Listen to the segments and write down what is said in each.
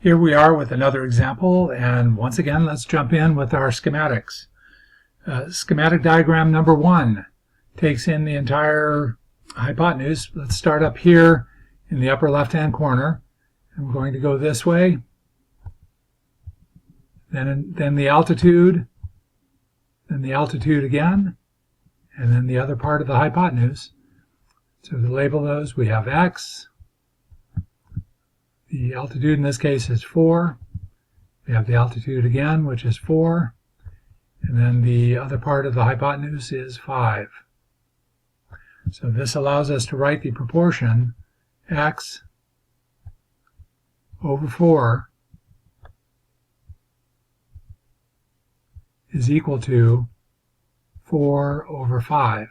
Here we are with another example, and once again let's jump in with our schematics. Schematic diagram number 1 takes in the entire hypotenuse. Let's start up here in the upper left hand corner, and we're going to go this way, then the altitude, then the altitude again, and then the other part of the hypotenuse. So to label those, we have x. The altitude in this case is 4. We have the altitude again, which is 4. And then the other part of the hypotenuse is 5. So this allows us to write the proportion x over 4 is equal to 4 over 5.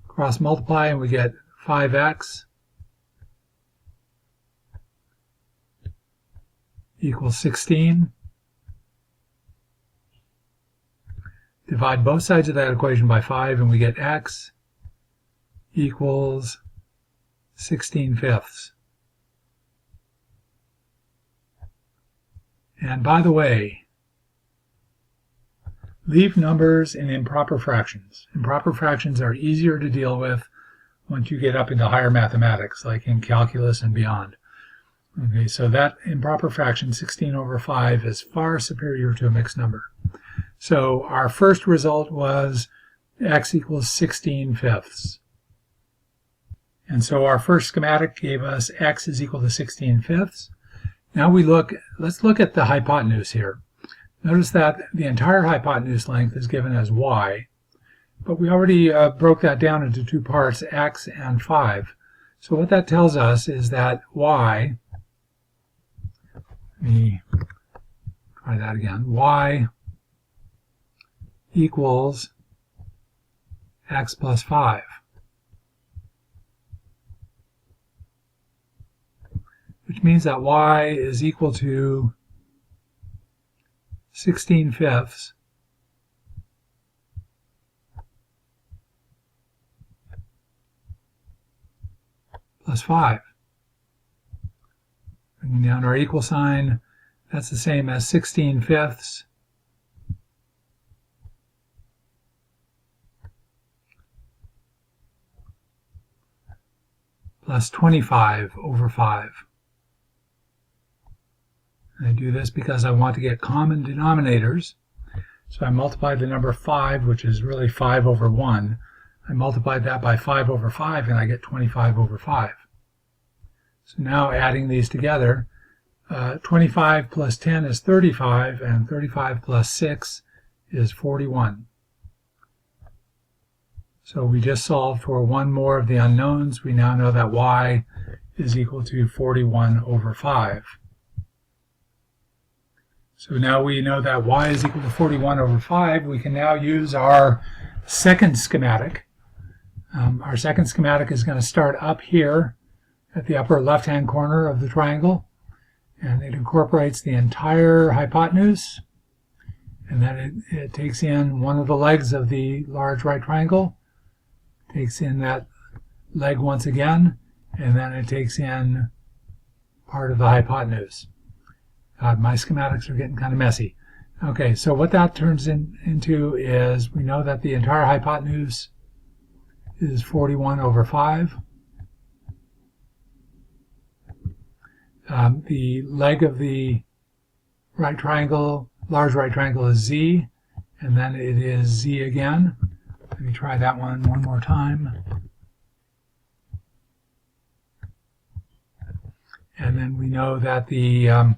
Cross multiply and we get 5x equals 16. Divide both sides of that equation by 5 and we get x equals 16/5. And by the way, leave numbers in improper fractions. Improper fractions are easier to deal with once you get up into higher mathematics, like in calculus and beyond. Okay, so that improper fraction, 16 over 5, is far superior to a mixed number. So our first result was x equals 16/5. And so our first schematic gave us x is equal to 16/5. Now let's look at the hypotenuse here. Notice that the entire hypotenuse length is given as y, but we already broke that down into two parts, x and 5. So what that tells us is that y, let me try that again, y equals x plus 5. Which means that y is equal to 16/5 plus 5. Bringing down our equal sign, that's the same as 16/5 plus 25 over 5. And I do this because I want to get common denominators. So I multiply the number 5, which is really 5 over 1. I multiplied that by 5 over 5, and I get 25 over 5. So now adding these together, 25 plus 10 is 35, and 35 plus 6 is 41. So we just solved for one more of the unknowns. We now know that y is equal to 41 over 5. So now we know that y is equal to 41 over 5. We can now use our second schematic. Our second schematic is going to start up here at the upper left-hand corner of the triangle, and it incorporates the entire hypotenuse, and then it takes in one of the legs of the large right triangle, takes in that leg once again, and then it takes in part of the hypotenuse. My schematics are getting kind of messy. Okay, so what that turns into is we know that the entire hypotenuse is 41 over 5. The leg of the right triangle, large right triangle, is z, and then it is z again. Let me try that one more time. And then we know that the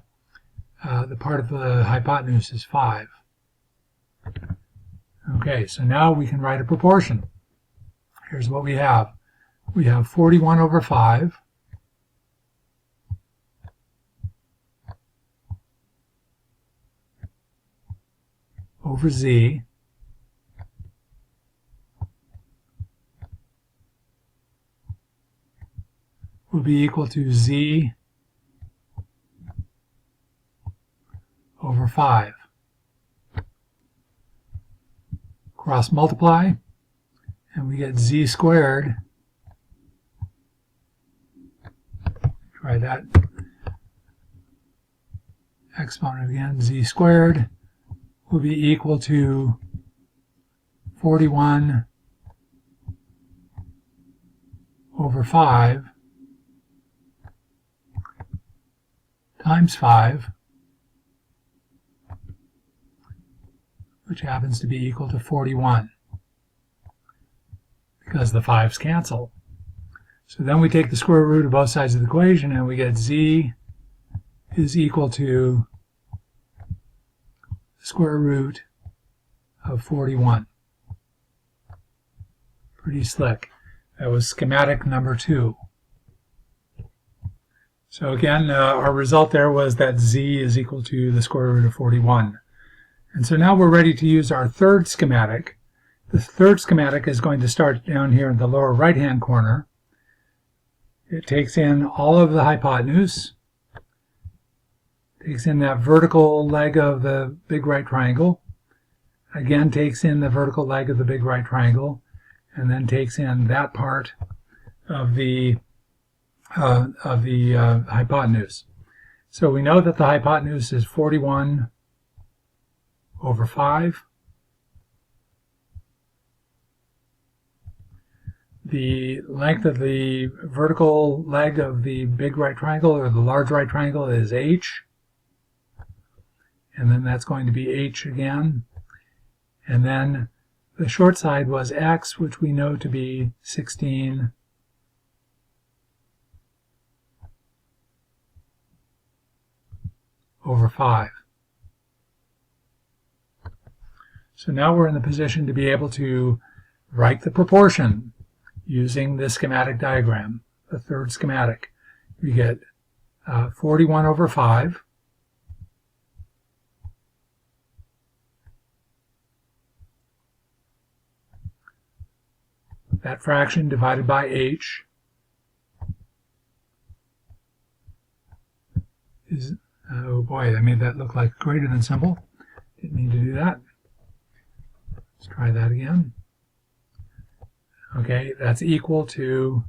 part of the hypotenuse is 5. Okay, so now we can write a proportion. Here's what we have. We have 41 over 5 over z will be equal to z over 5. Cross multiply, and we get z squared try that. Exponent again, z squared will be equal to 41 over 5 times 5, which happens to be equal to 41, because the 5's cancel. So then we take the square root of both sides of the equation, and we get z is equal to the square root of 41. Pretty slick. That was schematic number 2. So again, our result there was that z is equal to the square root of 41. And so now we're ready to use our third schematic. The third schematic is going to start down here in the lower right-hand corner. It takes in all of the hypotenuse, takes in that vertical leg of the big right triangle, again takes in the vertical leg of the big right triangle, and then takes in that part of the hypotenuse. So we know that the hypotenuse is 41 over 5. The length of the vertical leg of the big right triangle, or the large right triangle, is h. And then that's going to be h again. And then the short side was x, which we know to be 16 over 5. So now we're in the position to be able to write the proportion using this schematic diagram, the third schematic. We get 41 over 5. That fraction divided by h is, oh boy, I made that look like greater than symbol. Didn't mean to do that. Let's try that again. Okay, that's equal to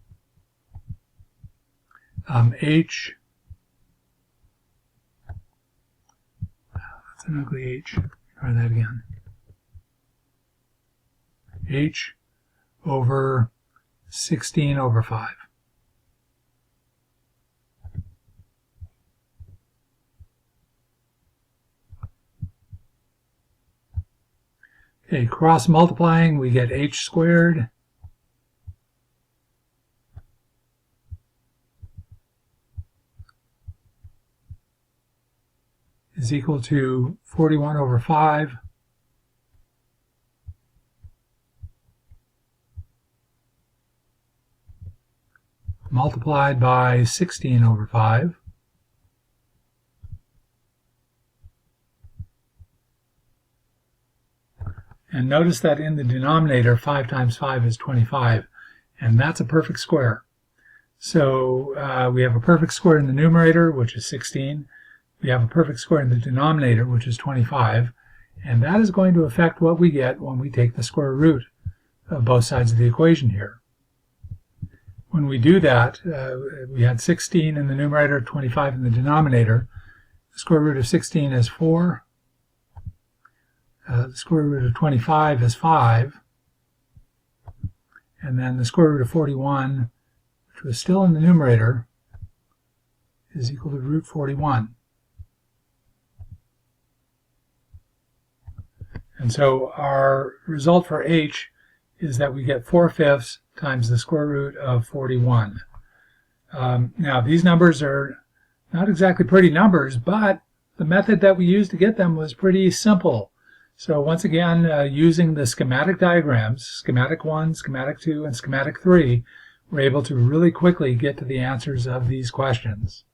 h. That's an ugly h. Try that again. H over 16 over 5. Okay, cross multiplying, we get h squared is equal to 41 over 5 multiplied by 16 over 5. And notice that in the denominator, 5 times 5 is 25, and that's a perfect square. So we have a perfect square in the numerator, which is 16. We have a perfect square in the denominator, which is 25, and that is going to affect what we get when we take the square root of both sides of the equation here. When we do that, we had 16 in the numerator, 25 in the denominator. The square root of 16 is 4. The square root of 25 is 5. And then the square root of 41, which was still in the numerator, is equal to root 41. And so our result for h is that we get 4/5 times the square root of 41. Now, these numbers are not exactly pretty numbers, but the method that we used to get them was pretty simple. So once again, using the schematic diagrams, schematic 1, schematic 2, and schematic 3, we're able to really quickly get to the answers of these questions.